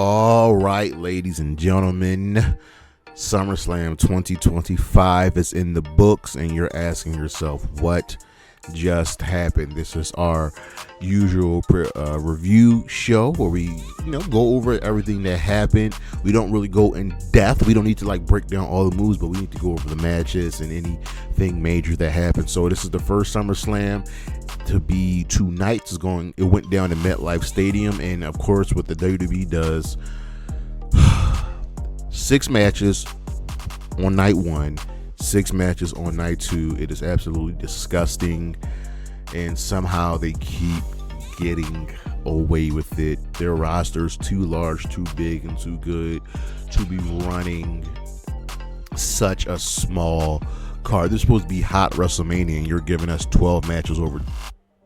All right, ladies and gentlemen, SummerSlam 2025 is in the books, and you're asking yourself, what just happened? This is our usual review show where we go over everything that happened. We don't really go in depth. We don't need to break down all the moves, but we need to go over the matches and anything major that happened. So this is the first SummerSlam to be 2 nights. It went down in MetLife Stadium, and of course what the WWE does, 6 matches on night 1, 6 matches on night 2. It is absolutely disgusting, and somehow they keep getting away with it. Their roster's too large, too big, and too good to be running such a small card. This is supposed to be hot WrestleMania, and you're giving us 12 matches over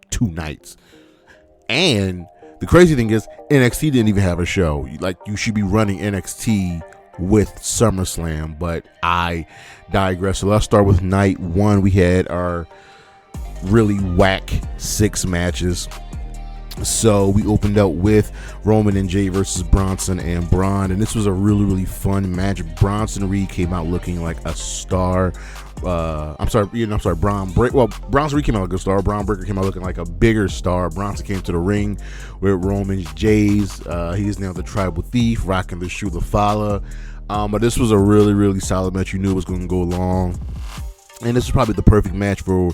2 nights. And the crazy thing is, NXT didn't even have a show. You should be running NXT with SummerSlam, but I digress. So let's start with night 1. We had our really whack 6 matches. So we opened up with Roman and Jade versus Bronson and Bron, and this was a really fun match. Bronson Reed came out looking like a star. Bronson Reed came out like a star. Braun Breaker came out looking like a bigger star. Bronson came to the ring with Roman's Jays. He is now the Tribal Thief, rocking the shoe, the Fala. But this was a really solid match. You knew it was going to go long, and this is probably the perfect match for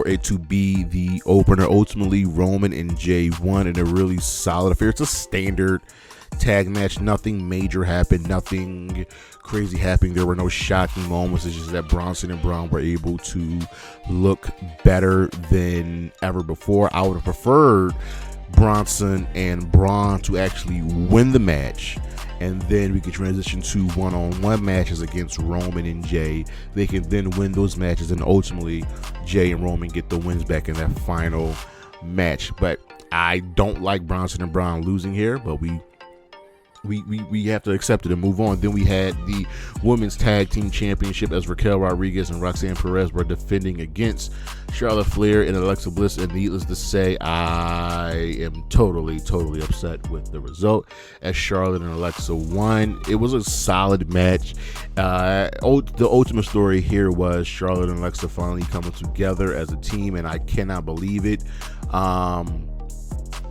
it to be the opener. Ultimately, Roman and Jay won in a really solid affair. It's a standard tag match. Nothing major happened. Nothing crazy happening. There were no shocking moments. It's just that Bronson and Bron were able to look better than ever before. I would have preferred Bronson and Bron to actually win the match, and then we could transition to one-on-one matches against Roman and Jay. They can then win those matches, and ultimately Jay and Roman get the wins back in that final match. But I don't like Bronson and Bron losing here, but we have to accept it and move on. Then we had the Women's Tag Team Championship as Raquel Rodriguez and Roxanne Perez were defending against Charlotte Flair and Alexa Bliss, and needless to say, I am totally upset with the result as Charlotte and Alexa won. It was a solid match. The ultimate story here was Charlotte and Alexa finally coming together as a team, and I cannot believe it.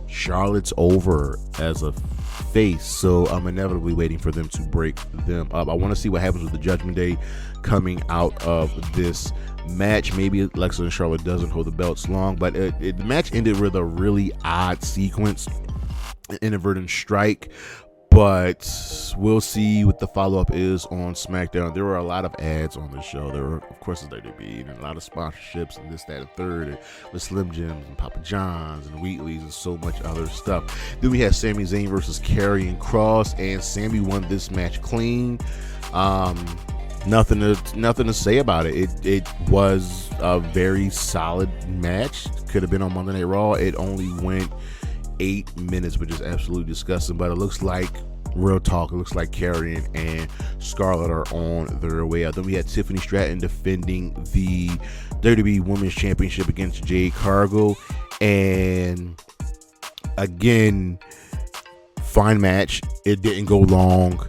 Charlotte's over as a face, so I'm inevitably waiting for them to break them up. I want to see what happens with the Judgment Day coming out of this match. Maybe Alexa and Charlotte doesn't hold the belts long, but the match ended with a really odd sequence, an inadvertent strike. But we'll see what the follow-up is on SmackDown. There were a lot of ads on the show. There were, of course, WWE, and a lot of sponsorships and this, that, and third, and with Slim Jims and Papa John's and Wheatley's and so much other stuff. Then we had Sami Zayn versus Karrion and Kross, and Sami won this match clean. Nothing to say about it. It was a very solid match. Could have been on Monday Night Raw. It only went 8 minutes, which is absolutely disgusting. But it looks like, real talk, it looks like Karrion and Scarlett are on their way out. Then we had Tiffany Stratton defending the WWE Women's Championship against Jade Cargill, and again, fine match. It didn't go long.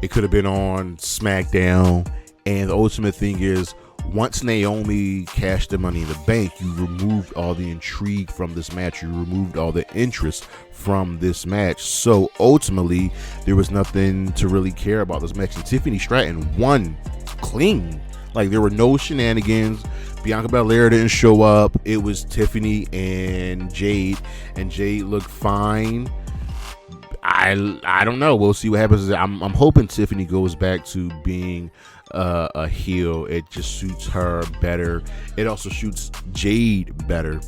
It could have been on SmackDown. And the ultimate thing is, once Naomi cashed the Money in the Bank, you removed all the intrigue from this match. You removed all the interest from this match. So ultimately, there was nothing to really care about this match. And Tiffany Stratton won clean. There were no shenanigans. Bianca Belair didn't show up. It was Tiffany and Jade looked fine. I don't know. We'll see what happens. I'm hoping Tiffany goes back to being a heel. It just suits her better. It also suits Jade better.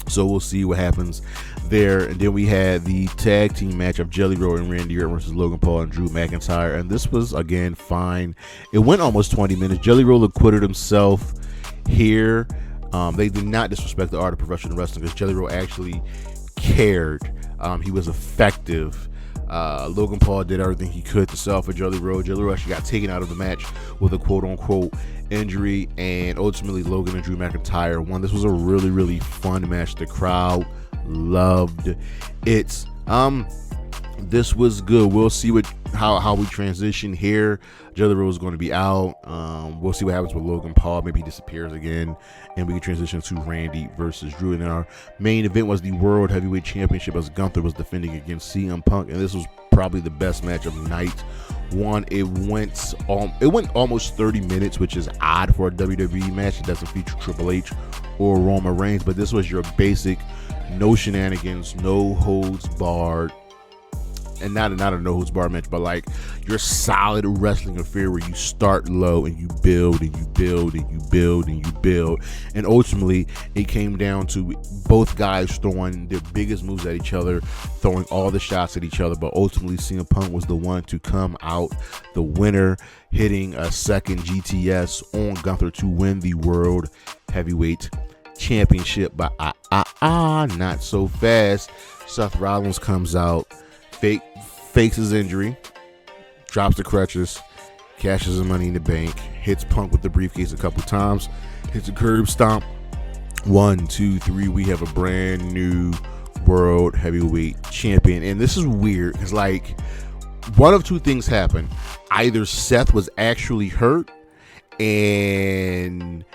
So we'll see what happens there. And then we had the tag team match of Jelly Roll and Randy Orton versus Logan Paul and Drew McIntyre. And this was, again, fine. It went almost 20 minutes. Jelly Roll acquitted himself here. They did not disrespect the art of professional wrestling because Jelly Roll actually cared. He was effective. Logan Paul did everything he could to sell for Jelly Roll. Jelly Roll actually got taken out of the match with a quote-unquote injury, and ultimately Logan and Drew McIntyre won. This was a really fun match. The crowd loved it. This was good. We'll see how we transition here. Jade is going to be out. We'll see what happens with Logan Paul. Maybe he disappears again, and we can transition to Randy versus Drew. And then our main event was the World Heavyweight Championship, as Gunther was defending against CM Punk, and this was probably the best match of night one. It went almost 30 minutes, which is odd for a WWE match. It doesn't feature Triple H or Roman Reigns, but this was your basic no shenanigans, no holds barred. And not a no holds barred match, but like your solid wrestling affair where you start low and you build and you build and you build and you build. And ultimately, it came down to both guys throwing their biggest moves at each other, throwing all the shots at each other. But ultimately, CM Punk was the one to come out the winner, hitting a second GTS on Gunther to win the World Heavyweight Championship. But not so fast. Seth Rollins comes out, fakes his injury, drops the crutches, cashes his money in the bank, hits Punk with the briefcase a couple times, hits a curb stomp. 1, 2, 3. We have a brand new World Heavyweight Champion. And this is weird because, like, one of two things happened. Either Seth was actually hurt and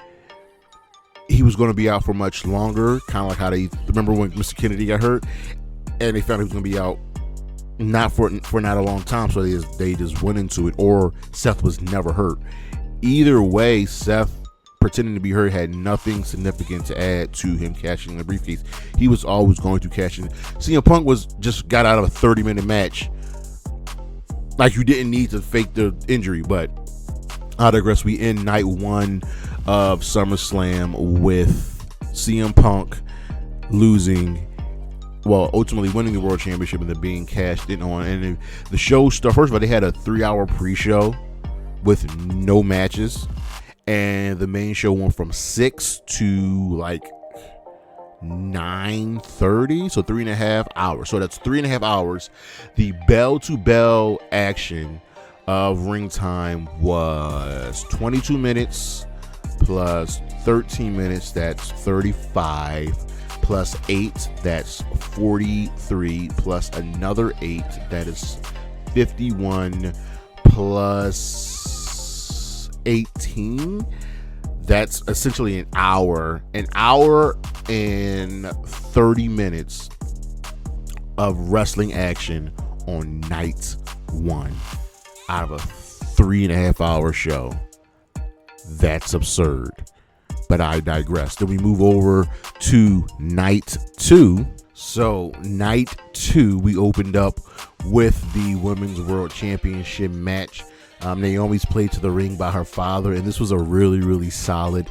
he was going to be out for much longer, kind of like how they remember when Mr. Kennedy got hurt, and they found he was going to be out not for not a long time, so they just went into it. Or Seth was never hurt. Either way, Seth pretending to be hurt had nothing significant to add to him cashing in the briefcase. He was always going to cash in. CM Punk just got out of a 30-minute match. Like, you didn't need to fake the injury, but I digress. We end night one of SummerSlam with CM Punk losing, well, ultimately winning the World Championship and then being cashed in on. And the show started. First of all, they had a 3-hour pre-show with no matches, and the main show went from 6 to like 9:30, so 3.5 hours. So that's 3.5 hours. The bell-to-bell action of ring time was 22 minutes plus 13 minutes. That's 35. Plus 8, that's 43, plus another 8, that is 51, plus 18, that's essentially an hour and 30 minutes of wrestling action on night one out of a 3.5 hour show. That's absurd. But I digress. Then we move over to night two. So night two, we opened up with the Women's World Championship match. Naomi's played to the ring by her father, and this was a really, really solid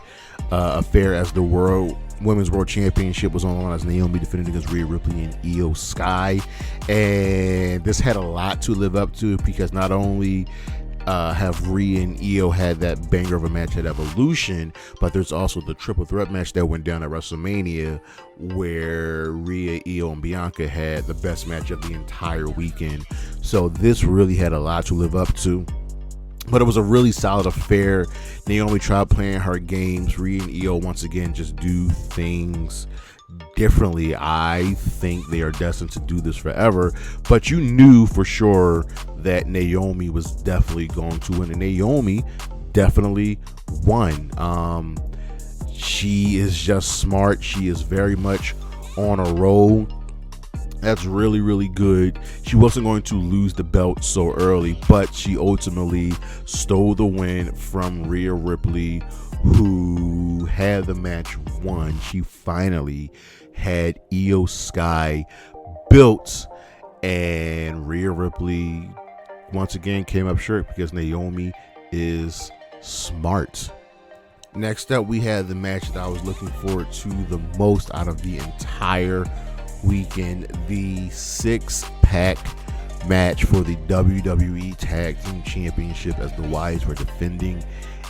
affair as the Women's World Championship was on the line as Naomi defended against Rhea Ripley and Io Sky. And this had a lot to live up to because not only have Rhea and Io had that banger of a match at Evolution, but there's also the triple threat match that went down at WrestleMania where Rhea, Io, and Bianca had the best match of the entire weekend. So this really had a lot to live up to. But it was a really solid affair. Naomi tried playing her games. Rhea and Io once again just do things differently. I think they are destined to do this forever. But you knew for sure that Naomi was definitely going to win. And Naomi definitely won. She is just smart. She is very much on a roll. That's really, really good. She wasn't going to lose the belt so early, but she ultimately stole the win from Rhea Ripley, who had the match won. She finally had Io Sky built, and Rhea Ripley once again came up short because Naomi is smart. Next up, we had the match that I was looking forward to the most out of the entire weekend, the 6-pack match for the WWE Tag Team Championship as the Wyatts were defending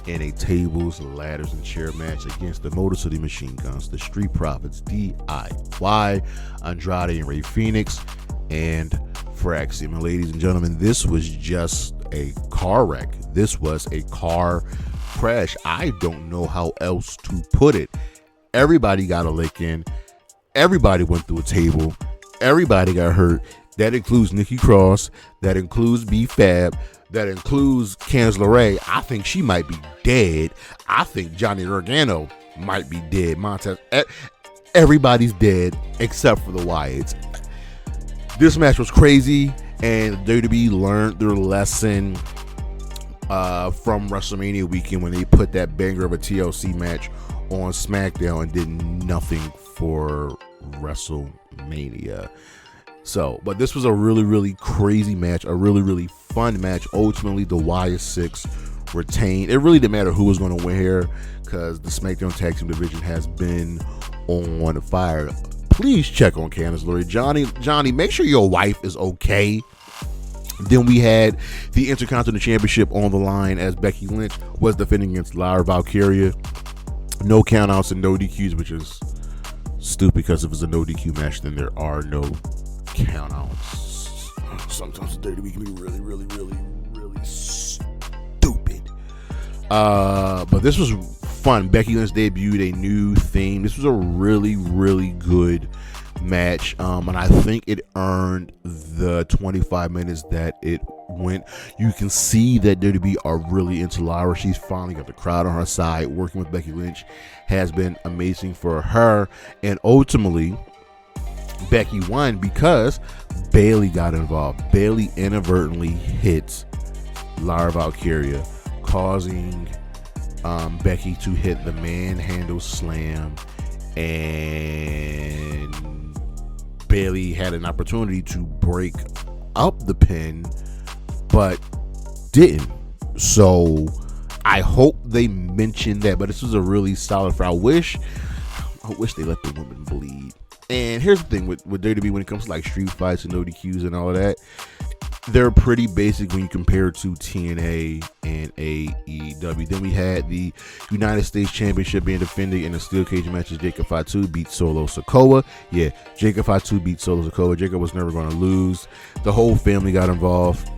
in a tables, ladders, and chair match against the Motor City Machine Guns, the Street Profits, DIY, Andrade and Rey Fenix, and Fraxiom. And ladies and gentlemen, this was just a car wreck. This was a car crash. I don't know how else to put it. Everybody got a lick in. Everybody went through a table. Everybody got hurt. That includes Nikki Cross. That includes B-Fab. That includes Candice LeRae. I think she might be dead. I think Johnny Gargano might be dead. Montez, everybody's dead except for the Wyatts. This match was crazy, and WWE learned their lesson from WrestleMania weekend when they put that banger of a TLC match on SmackDown and did nothing for WrestleMania. So, but this was a really, really crazy match, a really, really fun match. Ultimately, the Wyatt Six retained. It really didn't matter who was going to win here because the SmackDown Tag Team division has been on fire. Please check on Candice LeRae. Johnny, make sure your wife is okay. Then we had the Intercontinental Championship on the line as Becky Lynch was defending against Lyra Valkyria. No countouts and no DQs, which is stupid because if it's a no DQ match, then there are no countouts. Sometimes the WWE can be really, really, really, really stupid. But this was fun. Becky Lynch debuted a new theme. This was a really, really good match, and I think it earned the 25 minutes that it went. You can see that WWE are really into Lyra. She's finally got the crowd on her side. Working with Becky Lynch has been amazing for her, and ultimately Becky won because Bayley got involved. Bayley inadvertently hit Lyra Valkyria, causing Becky to hit the manhandle slam, and Bayley had an opportunity to break up the pin, but didn't. So I hope they mentioned that. But this was a really solid fight. I wish they let the women bleed. And here's the thing with WWE when it comes to like street fights and no DQs and all of that, they're pretty basic when you compare to TNA and AEW. Then we had the United States Championship being defended in a steel cage match as Jacob Fatu beat Solo Sikoa. Yeah, Jacob Fatu beat Solo Sikoa. Jacob was never going to lose. The whole family got involved,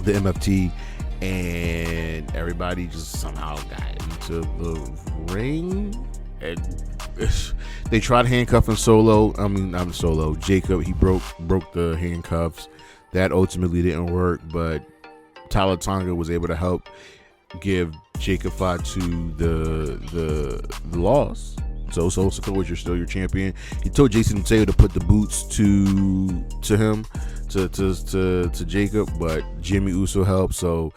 the MFT, and everybody just somehow got into the ring. And they tried handcuffing Jacob. He broke the handcuffs. That ultimately didn't work, but Tyler Tonga was able to help give Jacob Fatu the loss. So Sikoa, you're still your champion. He told Jason Mateo to put the boots to him, to Jacob, but Jimmy Uso helped. So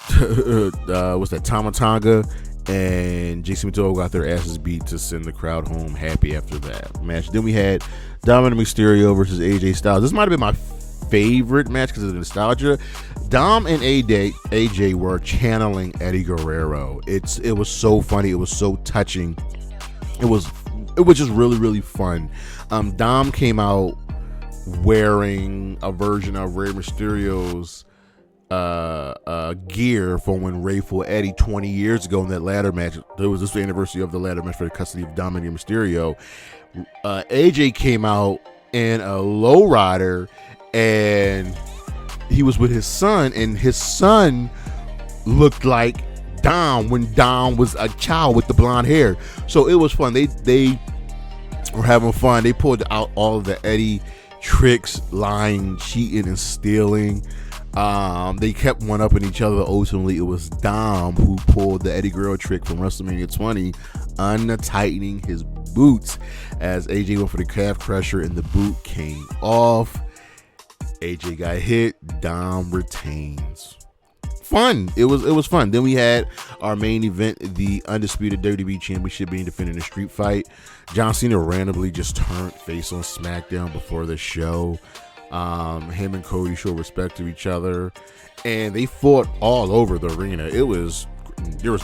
what's that? Tama Tonga and Jason Mateo got their asses beat to send the crowd home happy after that match. Then we had Dominic Mysterio versus AJ Styles. This might have been my favorite match because of the nostalgia. Dom and AJ were channeling Eddie Guerrero. It was so funny. It was so touching. It was just really, really fun. Dom came out wearing a version of Rey Mysterio's gear from when Rey fought Eddie 20 years ago in that ladder match. There was this anniversary of the ladder match for the custody of Dominic Mysterio. AJ came out in a lowrider, and he was with his son, and his son looked like Dom when Dom was a child with the blonde hair. So it was fun. They were having fun. They pulled out all of the Eddie tricks, lying, cheating, and stealing. They kept one-upping each other. Ultimately, it was Dom who pulled the Eddie Guerrero trick from WrestleMania 20, untightening his boots as AJ went for the calf crusher, and the boot came off. AJ got hit. Dom retains. Fun. It was fun. Then we had our main event, the undisputed WWE Championship being defended in a street fight. John Cena randomly just turned face on SmackDown before the show. Him and Cody showed respect to each other, and they fought all over the arena. There was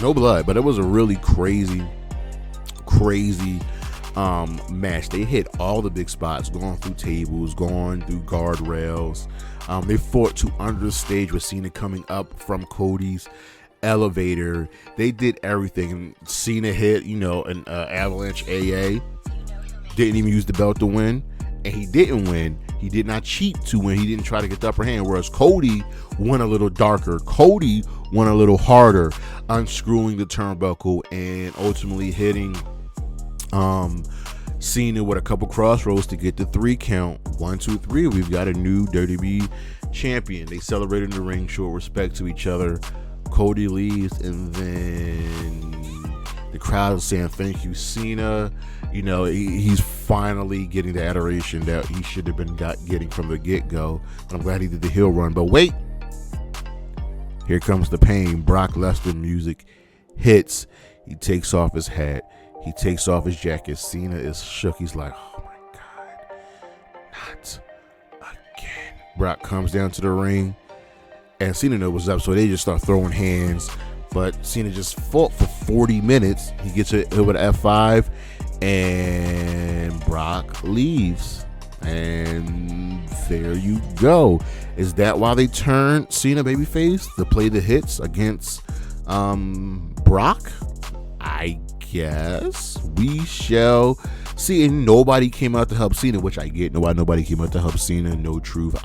no blood, but it was a really crazy match. They hit all the big spots, going through tables, going through guardrails. They fought to under the stage with Cena coming up from Cody's elevator. They did everything, and Cena hit an avalanche AA. Didn't even use the belt to win, and he didn't win. He did not cheat to win. He didn't try to get the upper hand, whereas Cody went a little darker. Cody went a little harder, unscrewing the turnbuckle and ultimately hitting Cena with a couple crossroads to get the 3 count. 1, 2, 3. We've got a new WWE champion. They celebrated in the ring, showed respect to each other. Cody leaves, and then the crowd is saying thank you, Cena. You know, he's finally getting the adoration that he should have been getting from the get-go. And I'm glad he did the heel run. But wait, here comes the pain. Brock Lesnar music hits. He takes off his hat. He takes off his jacket. Cena is shook. He's like, oh my God, not again. Brock comes down to the ring, and Cena knows what's up, so they just start throwing hands. But Cena just fought for 40 minutes. He gets it with an F5, and Brock leaves. And there you go. Is that why they turned Cena babyface to play the hits against Brock? I guess we shall see. And nobody came out to help Cena, which I get. Nobody came out to help Cena. No truth.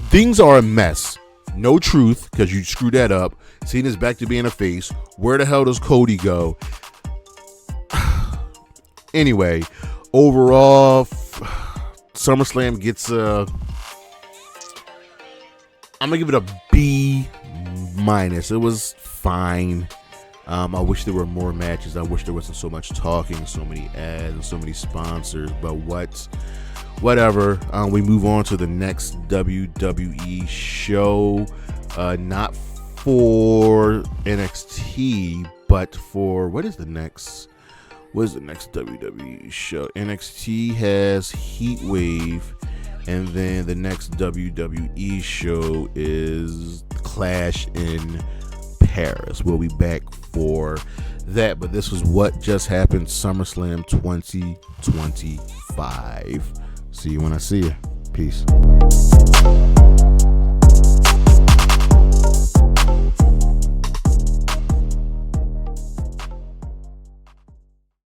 Things are a mess. No truth, because you screwed that up. Cena's back to being a face. Where the hell does Cody go? Anyway, overall, SummerSlam gets I'm gonna give it a B-. It was fine. I wish there were more matches. I wish there wasn't so much talking, so many ads, and so many sponsors. But whatever. We move on to the next WWE show. Not for NXT, but for what is the next WWE show? NXT has Heat Wave, and then the next WWE show is Clash in Paris. We'll be back for that, but this was what just happened. SummerSlam 2025. See you when I see you. Peace.